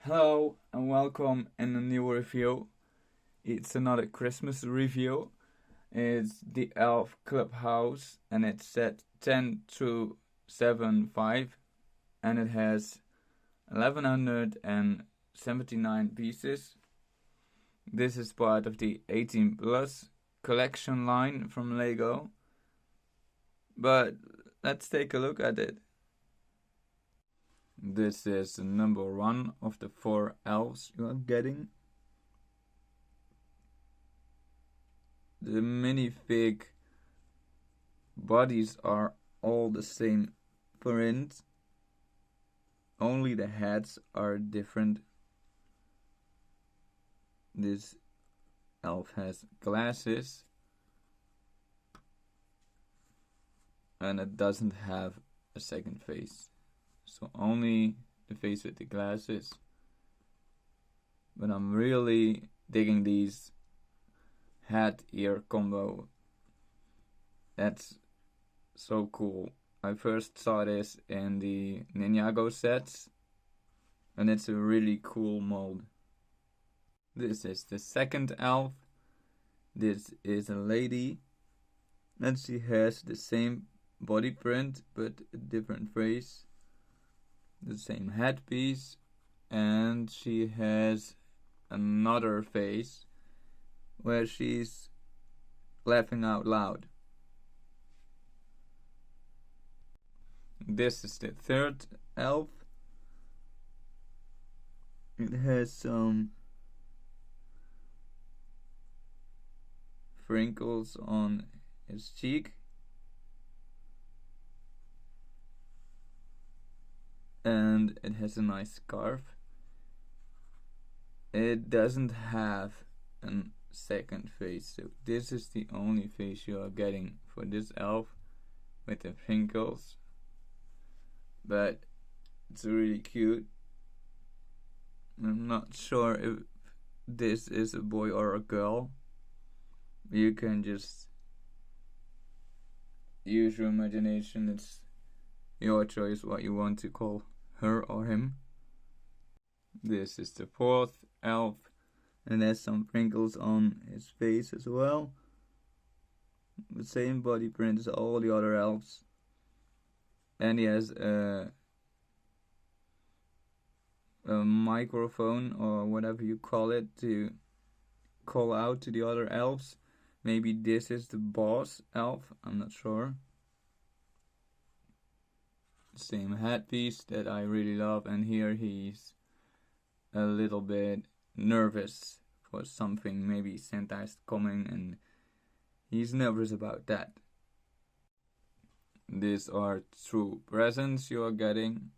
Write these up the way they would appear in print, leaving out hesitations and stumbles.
Hello and welcome in a new review. It's another Christmas review. It's the Elf Clubhouse and it's set 10 through 7.5 and it has 1179 pieces. This is part of the 18 plus collection line from Lego. But let's take a look at it. This is number 1 of the 4 elves you are getting. The minifig bodies are all the same print. Only the heads are different. This elf has glasses. And it doesn't have a second face. So only the face with the glasses. But I'm really digging these head-ear combo. That's so cool. I first saw this in the Ninjago sets. And it's a really cool mold. This is the second elf. This is a lady. And she has the same body print but a different face. The same headpiece, and she has another face where she's laughing out loud. This is the third elf. It has some wrinkles on his cheek. And it has a nice scarf. It doesn't have a second face, so this is the only face you are getting for this elf with the wrinkles. But it's really cute. I'm not sure if this is a boy or a girl. You can just use your imagination. It's your choice what you want to call her or him. This is the fourth elf and has some wrinkles on his face as well. The same body print as all the other elves. And he has a microphone or whatever you call it to call out to the other elves. Maybe this is the boss elf, I'm not sure. Same headpiece that I really love, and here he's a little bit nervous for something. Maybe Santa is coming and he's nervous about that. These are 2 presents you are getting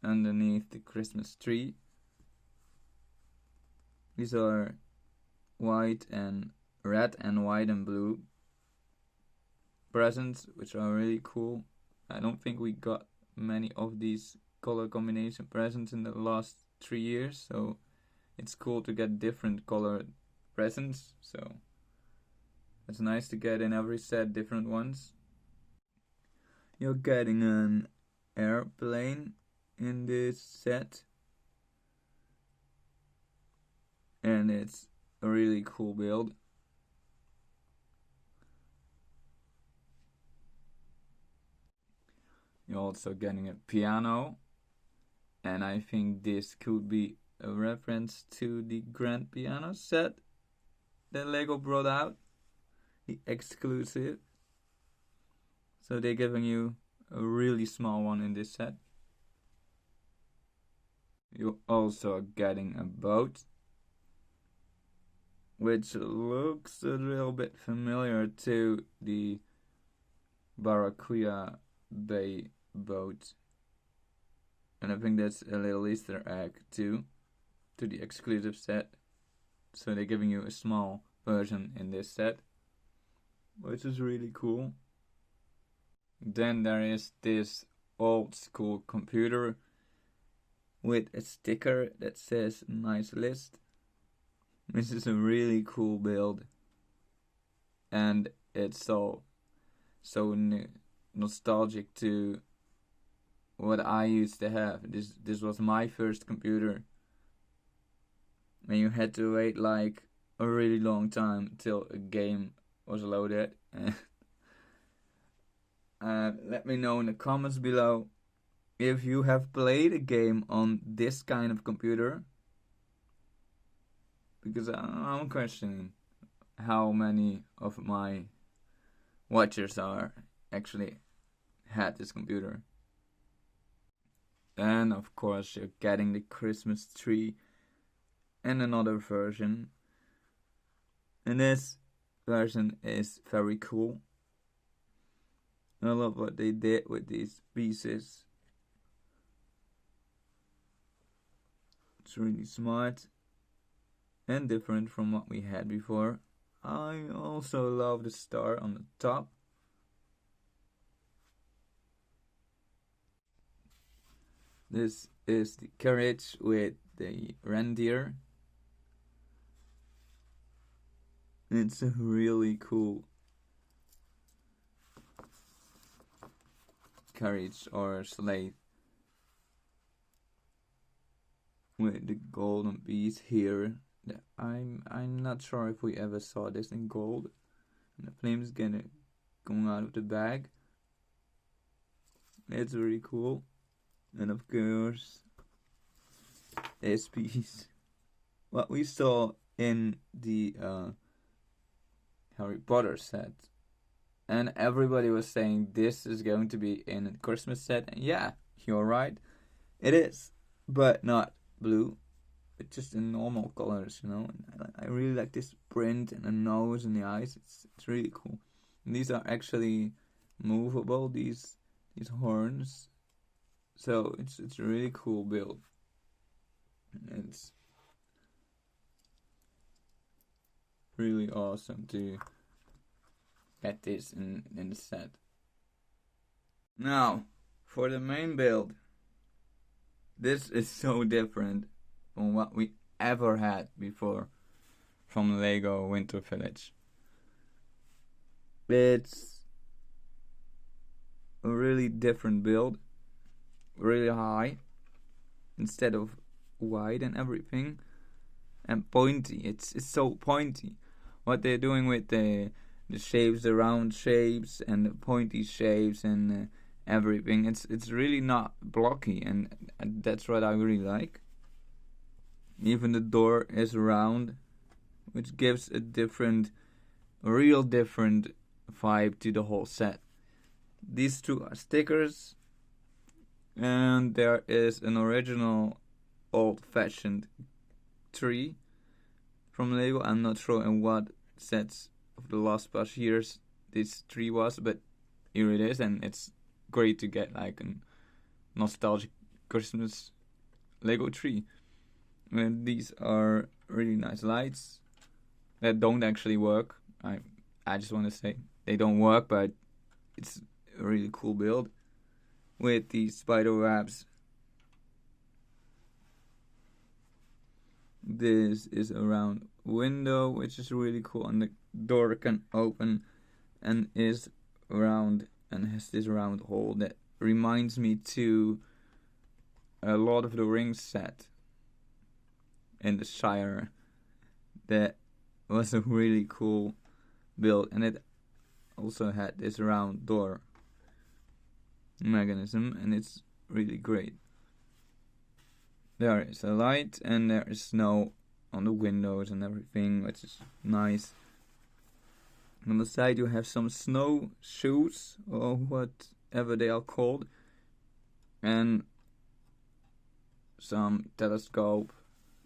underneath the Christmas tree. These are white and red and white and blue presents, which are really cool. I don't think we got many of these color combination presents in the last 3 years, so it's cool to get different colored presents. So it's nice to get in every set different ones. You're getting an airplane in this set, and it's a really cool build. You're also getting a piano, and I think this could be a reference to the grand piano set that Lego brought out, the exclusive. So they're giving you a really small one in this set. You're also getting a boat, which looks a little bit familiar to the Barracuda Bay boat, and I think that's a little Easter egg too to the exclusive set. So they're giving you a small version in this set, which is really cool. Then there is this old school computer with a sticker that says nice list. This is a really cool build, and it's so nostalgic to what I used to have. This was my first computer when you had to wait like a really long time till a game was loaded. Let me know in the comments below if you have played a game on this kind of computer, because I'm questioning how many of my watchers are actually had this computer. And of course you're getting the Christmas tree and another version, and this version is very cool. I love what they did with these pieces. It's really smart and different from what we had before. I also love the star on the top. This is the carriage with the reindeer. It's a really cool carriage or sleigh with the golden piece here. I'm not sure if we ever saw this in gold. And the flames going out of the bag. It's really cool. And of course, this piece, what we saw in the Harry Potter set, and everybody was saying this is going to be in a Christmas set, and yeah, you're right, it is, but not blue. It's just in normal colors, And I really like this print and the nose and the eyes. It's really cool. And these are actually movable. These horns. So it's a really cool build. And it's really awesome to get this in the set. Now, for the main build. This is so different from what we ever had before from Lego Winter Village. It's a really different build, really high, instead of wide and everything, and pointy. It's so pointy. What they're doing with the shapes, the round shapes and the pointy shapes and everything, it's really not blocky, and that's what I really like. Even the door is round, which gives a real different vibe to the whole set. These two are stickers, and there is an original old-fashioned tree from Lego. I'm not sure in what sets of the last past years this tree was, but here it is, and it's great to get like a nostalgic Christmas Lego tree. And these are really nice lights that don't actually work. I just want to say they don't work, but it's a really cool build with these spider webs. This is a round window, which is really cool, and the door can open and is round and has this round hole that reminds me to a Lord of the Rings set in the Shire. That was a really cool build, and it also had this round door mechanism, and it's really great. There is a light, and there is snow on the windows and everything, which is nice. On the side you have some snow shoes, or whatever they are called, and some telescope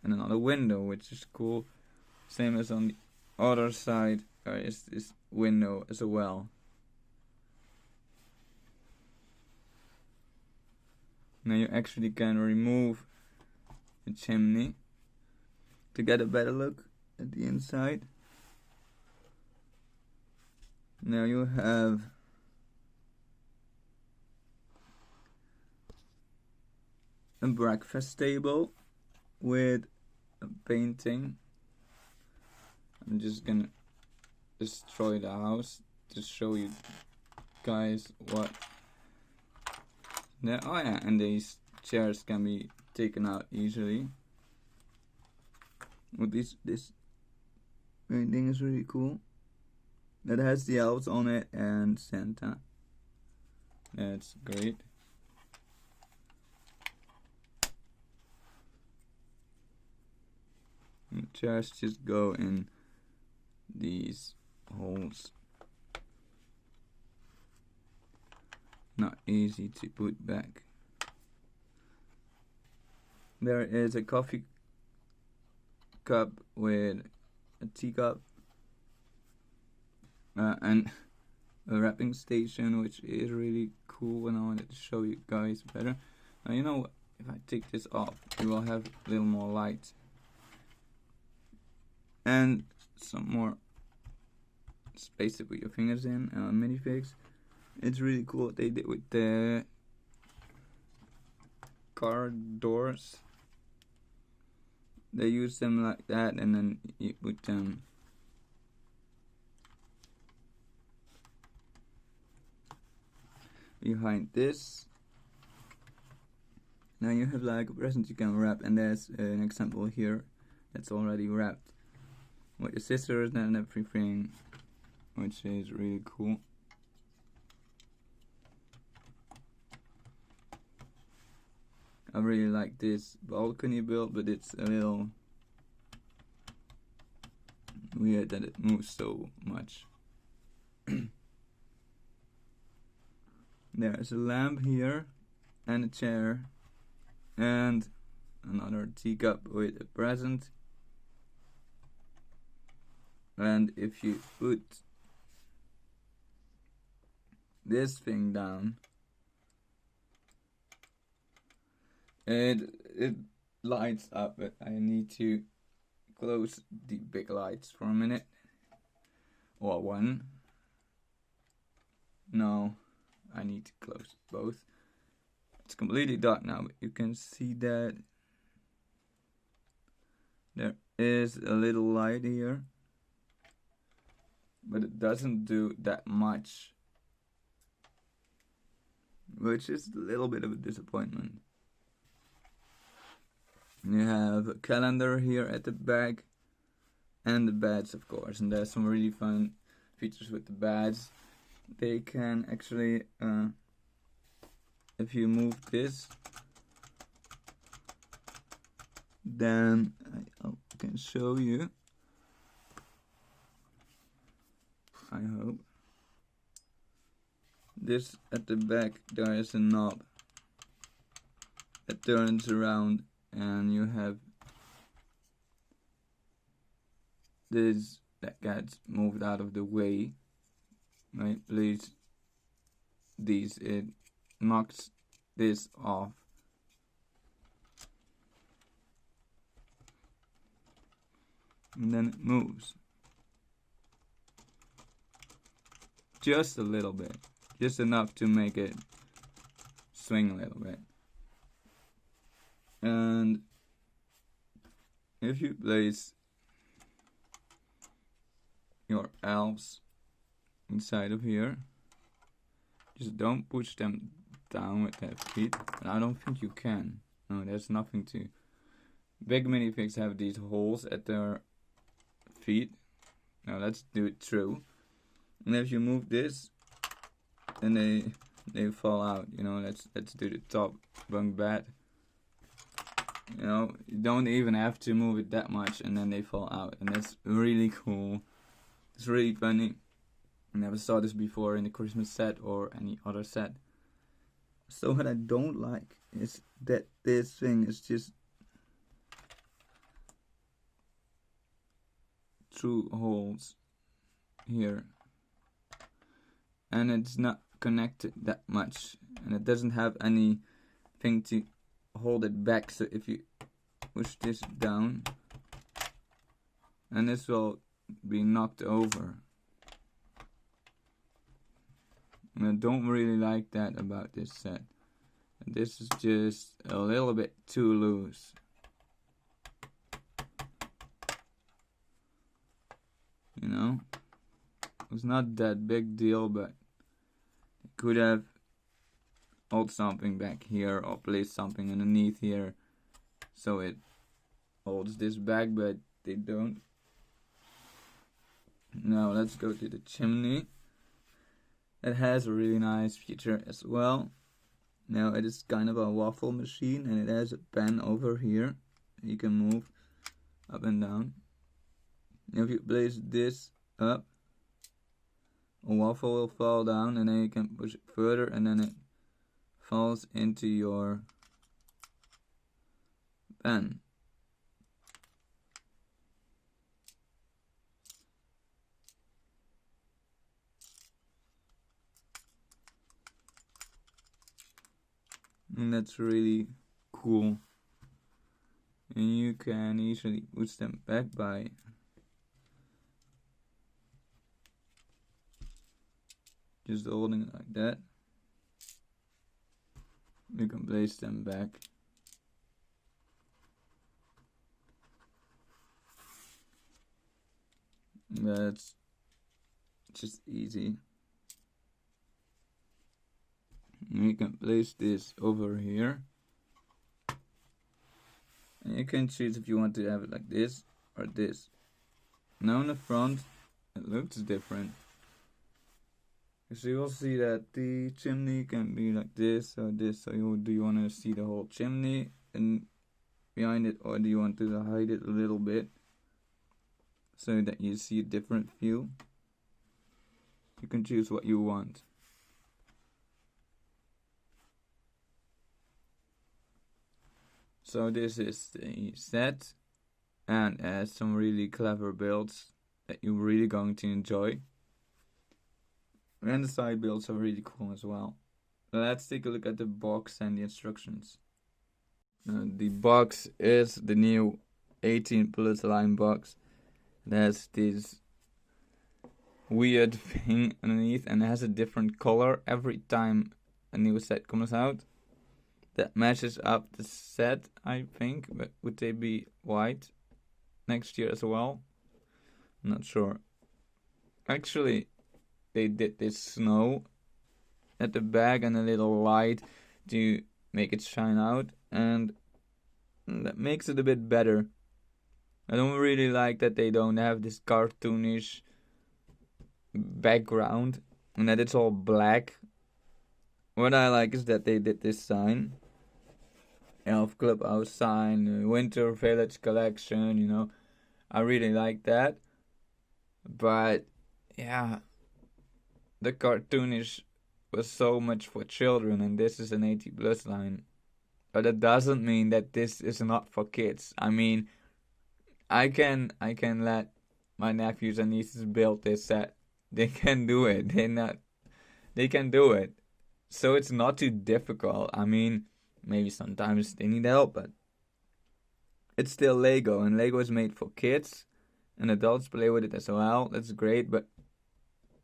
and another window, which is cool. Same as on the other side, there is this window as well. Now you actually can remove the chimney to get a better look at the inside. Now you have a breakfast table with a painting. I'm just gonna destroy the house to show you guys what. Oh yeah, and these chairs can be taken out easily. Well, this painting is really cool. It has the elves on it and Santa. That's great. And the chairs just go in these holes. Not easy to put back. There is a coffee cup with a teacup and a wrapping station, which is really cool, and I wanted to show you guys better. Now, you know what? If I take this off, you will have a little more light and some more space to put your fingers in. Minifigs. It's really cool what they did with the car doors. They use them like that, and then you put them behind this. Now you have like a present you can wrap, and there's an example here that's already wrapped with the scissors and everything, which is really cool. I really like this balcony build, but it's a little weird that it moves so much. There's a lamp here, and a chair, and another teacup with a present. And if you put this thing down, it lights up, but I need to close the big lights for a minute. Or one. No, I need to close both. It's completely dark now, but you can see that there is a little light here, but it doesn't do that much, which is a little bit of a disappointment. You have a calendar here at the back, and the badge, of course, and there's some really fun features with the badge. They can actually, if you move this, then I can show you, I hope. This at the back, there is a knob that turns around, and you have this that gets moved out of the way. Right, please. It knocks this off. And then it moves. Just a little bit. Just enough to make it swing a little bit. And if you place your elves inside of here, just don't push them down with their feet. And I don't think you can. No, there's nothing to. Big minifigs have these holes at their feet. Now let's do it through. And if you move this, then they fall out. You know, let's do the top bunk bed. You know, you don't even have to move it that much, and then they fall out, and that's really cool. It's really funny. I never saw this before in the Christmas set or any other set. So what I don't like is that this thing is just through holes here, and it's not connected that much, and it doesn't have anything to hold it back. So if you push this down, and this will be knocked over. And I don't really like that about this set. This is just a little bit too loose. You know, it's not that big deal, but it could have hold something back here or place something underneath here so it holds this back, but they don't. Now let's go to the chimney. It has a really nice feature as well. Now it is kind of a waffle machine, and it has a pen over here. You can move up and down. If you place this up, a waffle will fall down, and then you can push it further, and then it falls into your pen. And that's really cool. And you can easily push them back by just holding it like that. You can place them back. That's just easy. You can place this over here. And you can choose if you want to have it like this or this. Now in the front, it looks different. So you'll see that the chimney can be like this or this. So do you want to see the whole chimney and behind it, or do you want to hide it a little bit so that you see a different view? You can choose what you want. So this is the set, and it has some really clever builds that you're really going to enjoy. And the side builds are really cool as well. Let's take a look at the box and the instructions. The box is the new 18 plus line box. It has this weird thing underneath, and it has a different color every time a new set comes out. That matches up the set, I think. But would they be white next year as well? I'm not sure. Actually, they did this snow at the back and a little light to make it shine out, and that makes it a bit better. I don't really like that they don't have this cartoonish background and that it's all black. What I like is that they did this sign. Elf Clubhouse sign, Winter Village collection, I really like that. But, yeah, the cartoonish was so much for children, and this is an 80 plus line. But that doesn't mean that this is not for kids. I mean, I can let my nephews and nieces build this set. They can do it. They can do it. So it's not too difficult. I mean, maybe sometimes they need help, but it's still Lego, and Lego is made for kids, and adults play with it as well. That's great, but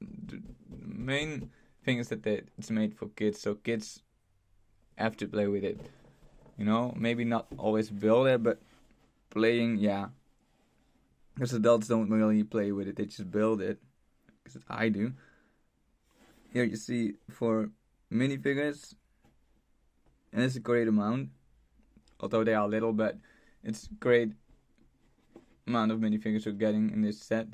the main thing is that it's made for kids, so kids have to play with it. Maybe not always build it, but playing, yeah. Because adults don't really play with it, they just build it. Because I do. Here you see for minifigures, and it's a great amount. Although they are little, but it's a great amount of minifigures you're getting in this set.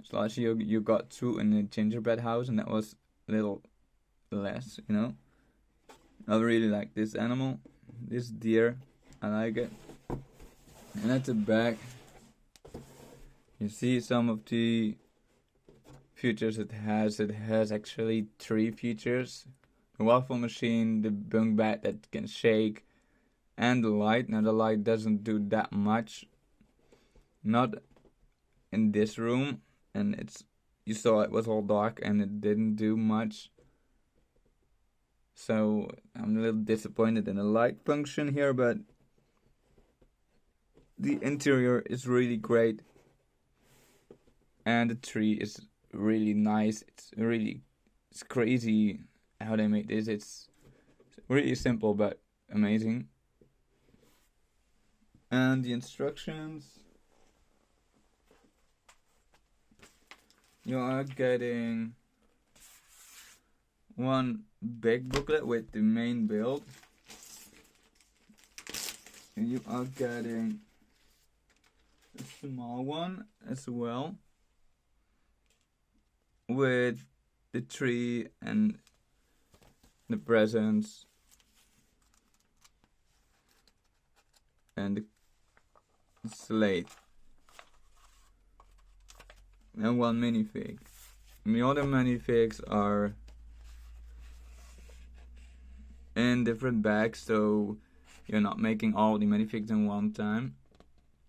So last year you got 2 in the gingerbread house, and that was a little less, I really like this animal. This deer, I like it. And at the back, you see some of the features it has. It has actually 3 features. The waffle machine, the bunk bed that can shake, and the light. Now the light doesn't do that much. Not in this room. And you saw it was all dark and it didn't do much. So I'm a little disappointed in the light function here, but the interior is really great. And the tree is really nice. It's crazy how they made this. It's really simple but amazing. And the instructions. You are getting one big booklet with the main build. And you are getting a small one as well, with the tree and the presents and the slate, and one minifig. And the other minifigs are in different bags, so you're not making all the minifigs in one time.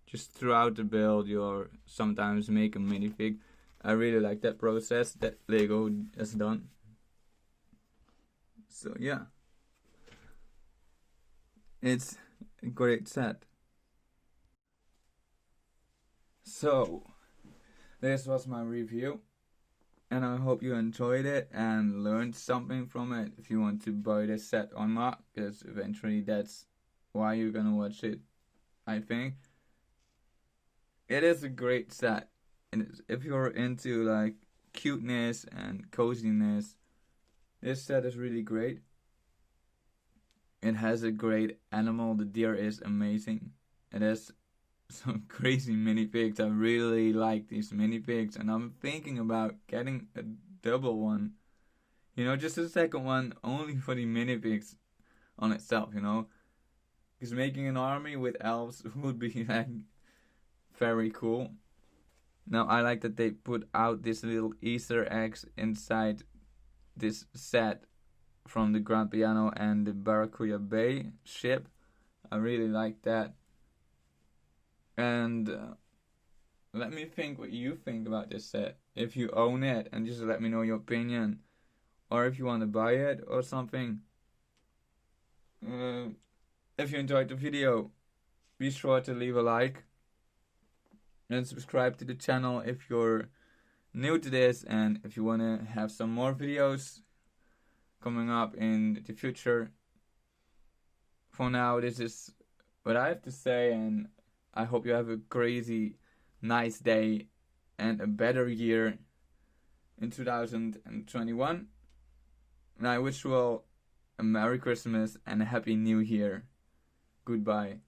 Just throughout the build, you'll sometimes make a minifig. I really like that process that Lego has done. So yeah, it's a great set. So this was my review, and I hope you enjoyed it and learned something from it. If you want to buy this set or not, because eventually that's why you're gonna watch it, I think. It is a great set, and if you're into like cuteness and coziness, this set is really great. It has a great animal. The deer is amazing. It has some crazy minifigs. I really like these minifigs, and I'm thinking about getting a double one. You know, just a second one only for the minifigs on itself, you know? Because making an army with elves would be like very cool. Now I like that they put out these little Easter eggs inside this set from the Grand Piano and the Barracuda Bay ship. I really like that. And let me think what you think about this set. If you own it, and just let me know your opinion. Or if you want to buy it or something. If you enjoyed the video, be sure to leave a like. And subscribe to the channel if you're new to this, and if you want to have some more videos coming up in the future. For now, this is what I have to say, and I hope you have a crazy nice day and a better year in 2021. And I wish you all a Merry Christmas and a Happy New Year. Goodbye.